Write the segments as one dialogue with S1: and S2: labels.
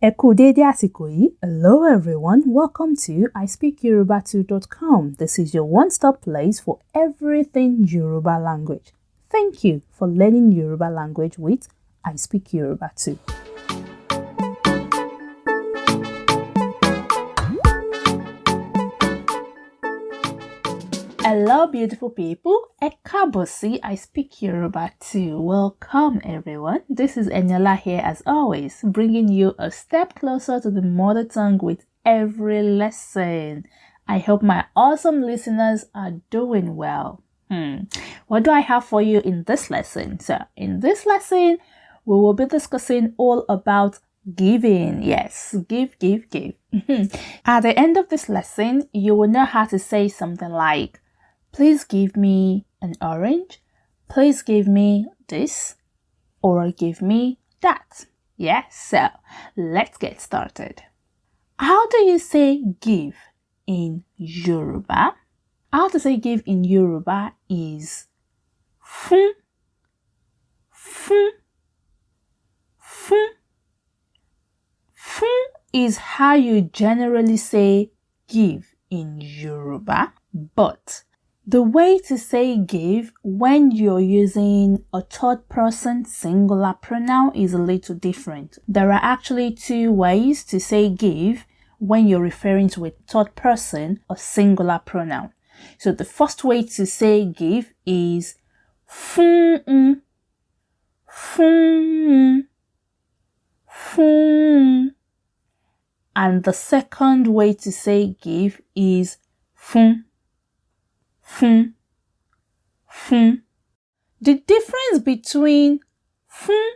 S1: Ẹ kú dédé àsìkò yìí. Hello everyone, welcome to ispeakyoruba2.com. This is your one-stop place for everything Yoruba language. Thank you for learning Yoruba language with I Speak Yoruba Too. Hello beautiful people, ẹ káàbọ̀ sí I Speak Yoruba Too. Welcome everyone. This is Eniola here as always, bringing you a step closer to the mother tongue with every lesson. I hope my awesome listeners are doing well. What do I have for you in this lesson? So in this lesson, we will be discussing all about giving. Yes, give. At the end of this lesson, you will know how to say something like, please give me an orange, please give me this, or give me that. Yes, so let's get started. How do you say give in Yoruba? How to say give in Yoruba is fún, fún, fún. Fún is how you generally say give in Yoruba, but the way to say give when you're using a third person singular pronoun is a little different. There are actually two ways to say give when you're referring to a third person or singular pronoun. So the first way to say give is fún, fún, fún. And the second way to say give is fún, fún, fún. The difference between fún,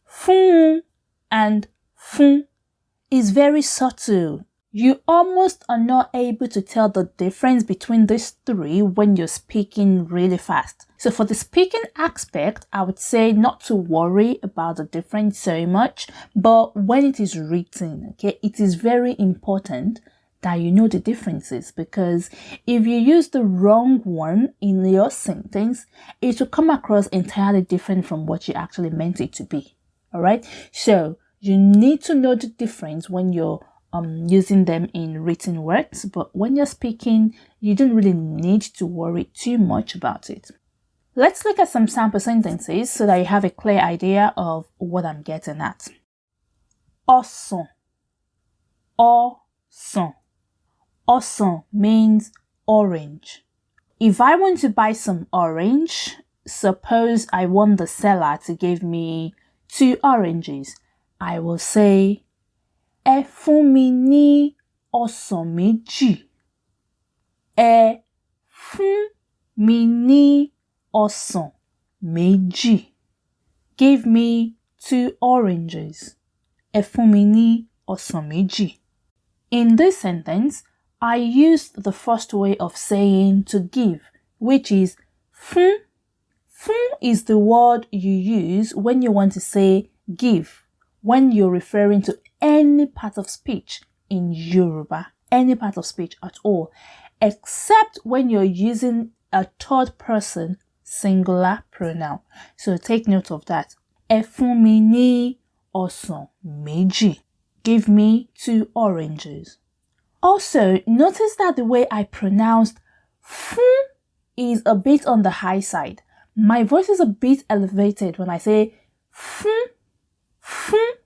S1: fún, and fún is very subtle. You almost are not able to tell the difference between these three when you're speaking really fast. So for the speaking aspect, I would say not to worry about the difference so much, but when it is written, okay, it is very important that you know the differences, because if you use the wrong one in your sentence, it will come across entirely different from what you actually meant it to be. All right, so you need to know the difference when you're using them in written words, but when you're speaking, you don't really need to worry too much about it. Let's look at some sample sentences so that you have a clear idea of what I'm getting at. Ọsàn, ọsàn. Ọsàn means orange. If I want to buy some orange, suppose I want the seller to give me 2 oranges, I will say, ẹ fún mi ní ọsàn méjì. Ẹ fún mi ní ọsàn méjì. Give me 2 oranges. Ẹ fún mi ní ọsàn méjì. In this sentence, I used the first way of saying to give, which is fún. Fún is the word you use when you want to say give, when you're referring to any part of speech in Yoruba, any part of speech at all, except when you're using a third person singular pronoun. So take note of that. Ẹ fún mi ní ọsàn méjì. Give me 2 oranges. Also, notice that the way I pronounced fún is a bit on the high side. My voice is a bit elevated when I say fún, fún.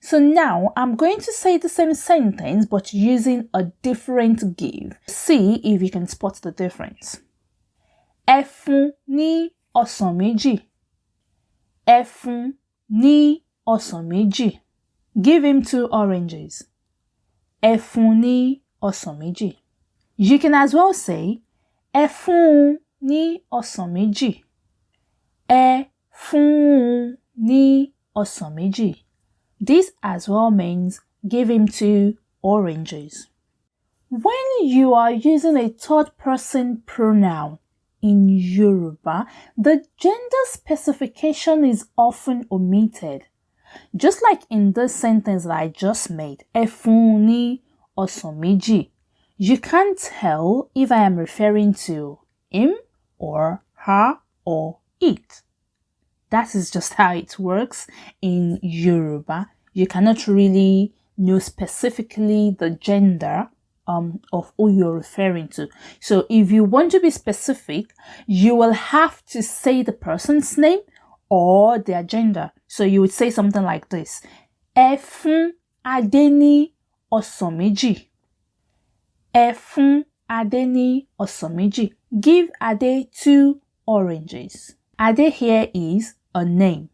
S1: So now I'm going to say the same sentence but using a different give. See if you can spot the difference. Ẹ fún ní ọsàn méjì. Ẹ fún ní ọsàn méjì. Give him 2 oranges. Ẹ fún ní ọsàn méjì. You can as well say ẹ fún ní ọsàn méjì. Ẹ fún ní ọsàn méjì. This as well means give him 2 oranges. When you are using a third person pronoun in Yoruba, the gender specification is often omitted. Just like in this sentence that I just made, ẹ fún ní ọsàn méjì, you can't tell if I am referring to him or her or it. That is just how it works in Yoruba. you cannot really know specifically the gender of who you're referring to. So if you want to be specific, you will have to say the person's name or their gender. So you would say something like this. Ẹ fún Adé ní ọsàn méjì. Ẹ fún Adé ní ọsàn méjì. Give Ade 2 oranges. Ade here is a name.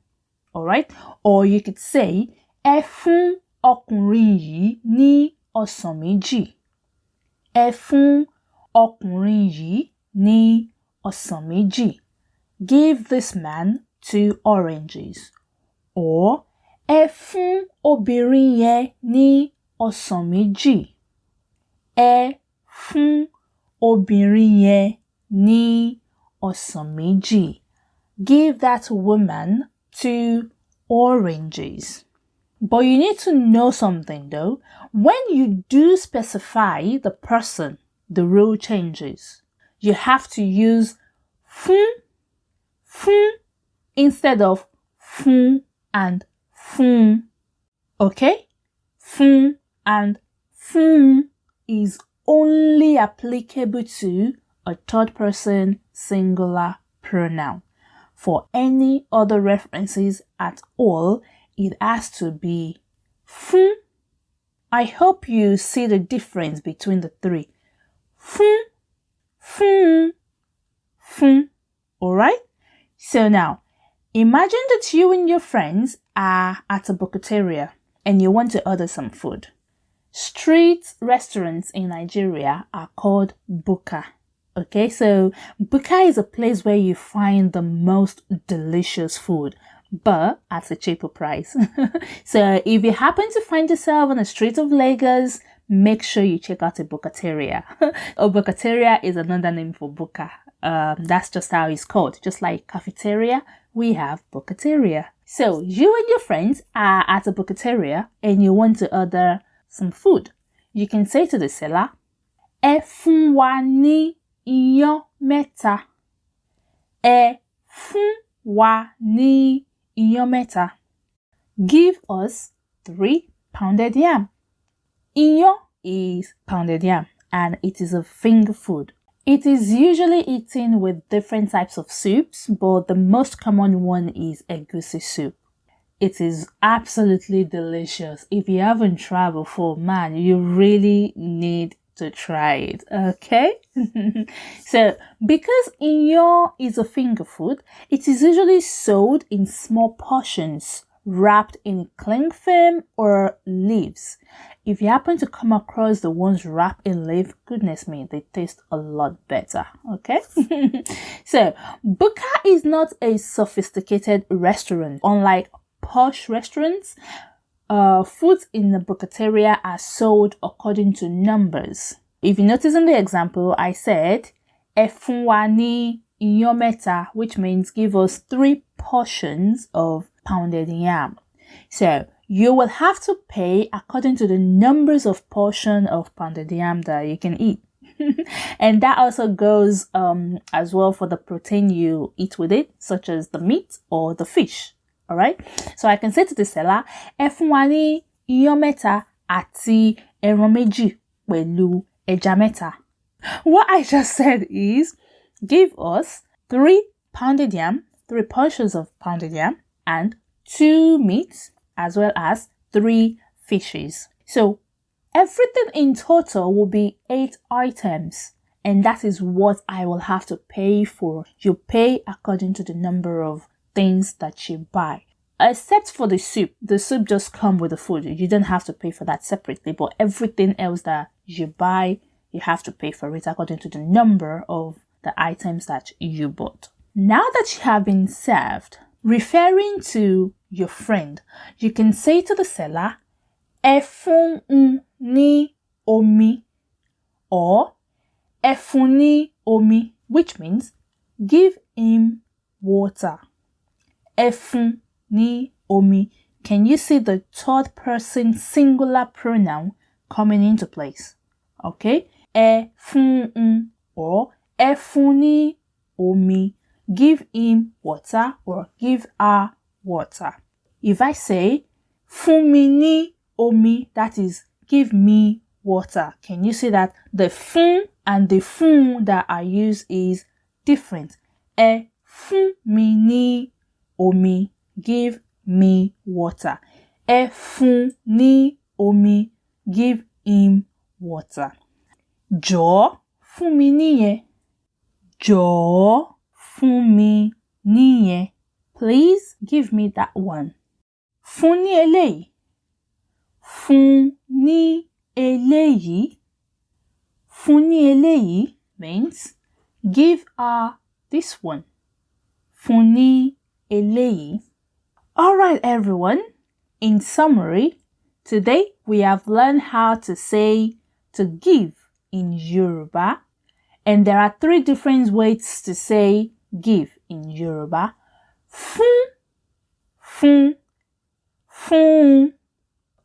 S1: Alright? Or you could say, Ẹ fún ọkùnrin yìí ní ọsàn méjì. Ẹ fún ọkùnrin yìí ní ọsàn méjì. Give this man 2 oranges. Or, Ẹ fún obìnrin yẹn ní ọsàn méjì. Ẹ fún obìnrin yẹn ní ọsàn méjì. Give that woman 2 oranges. But you need to know something though. When you do specify the person, the rule changes. You have to use fún instead of fún and fún. Okay? Fún and fún is only applicable to a third person singular pronoun. For any other references at all, it has to be fún. I hope you see the difference between the three. Fún, fún, fún. Alright? So now, imagine that you and your friends are at a bukateria and you want to order some food. Street restaurants in Nigeria are called buka. Okay, so buka is a place where you find the most delicious food, but at a cheaper price. So if you happen to find yourself on the streets of Lagos, make sure you check out a bukateria. A bukateria is another name for buka. That's just how it's called. Just like cafeteria, we have bukateria. So you and your friends are at a bukateria and you want to order some food. You can say to the seller, Ẹ fún wa ní iyán mẹ́ta. Ẹ fún wa ní iyán mẹ́ta. Give us 3 pounded yam. Iyán is pounded yam and it is a finger food. It is usually eaten with different types of soups, but the most common one is egusi soup. It is absolutely delicious. If you haven't tried before, man, you really need to try it, okay? So, because iyán is a finger food, it is usually sold in small portions, wrapped in cling film or leaves. If you happen to come across the ones wrapped in leaf, goodness me, they taste a lot better, okay? So, buka is not a sophisticated restaurant, unlike posh restaurants. Foods in the bukateria are sold according to numbers. If you notice in the example, I said, Ẹ fún wa ní iyán mẹ́ta, which means give us 3 portions of pounded yam. So, you will have to pay according to the numbers of portion of pounded yam that you can eat. And that also goes as well for the protein you eat with it, such as the meat or the fish. Alright? So I can say to the seller, Ẹ fún wa ní iyán mẹ́ta àti ẹran méjì pẹ̀lú ẹja mẹ́ta. What I just said is, give us 3 pounded yam, 3 portions of pounded yam, and 2 meats, as well as 3 fishes. So everything in total will be 8 items, and that is what I will have to pay for. You pay according to the number of things that you buy. Except for the soup just comes with the food. You don't have to pay for that separately, but everything else that you buy, you have to pay for it according to the number of the items that you bought. Now that you have been served, referring to your friend, you can say to the seller, Ẹ fún un ní omi, or Ẹ fún ní omi, which means give him water. Ẹ fún ní omi. Can you see the third person singular pronoun coming into place? Okay? Ẹ fún un or Ẹ fún ní omi. Give him water or give her water. If I say Fún mi ní omi, that is, give me water. Can you see that the fún and the fún that I use is different? Ẹ fún mi ní omi, give me water. Ẹ fún ní omi, give him water. Jọ̀ọ́ fún mi níyẹn. Jọ̀ọ́ fún mi níyẹn. Please give me that one. Fún ní eléyìí. Fún ní eléyìí. Fún ní eléyìí means give her this one. Fún ní eléyìí. All right, everyone. In summary, today we have learned how to say to give in Yoruba. And there are 3 different ways to say give in Yoruba. Fún, fún, fún.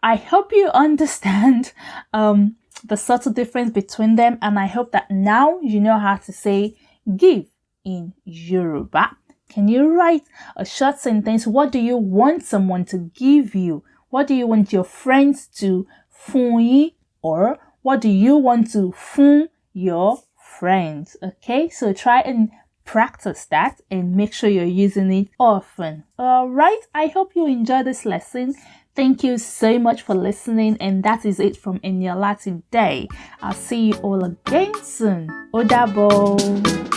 S1: I hope you understand the subtle difference between them, and I hope that now you know how to say give in Yoruba. Can you write a short sentence? What do you want someone to give you? What do you want your friends to fún yín? Or what do you want to fún your friends? Okay, so try and practice that and make sure you're using it often. All right, I hope you enjoyed this lesson. Thank you so much for listening, and that is it from Eniola today. I'll see you all again soon. Ó dàbọ̀.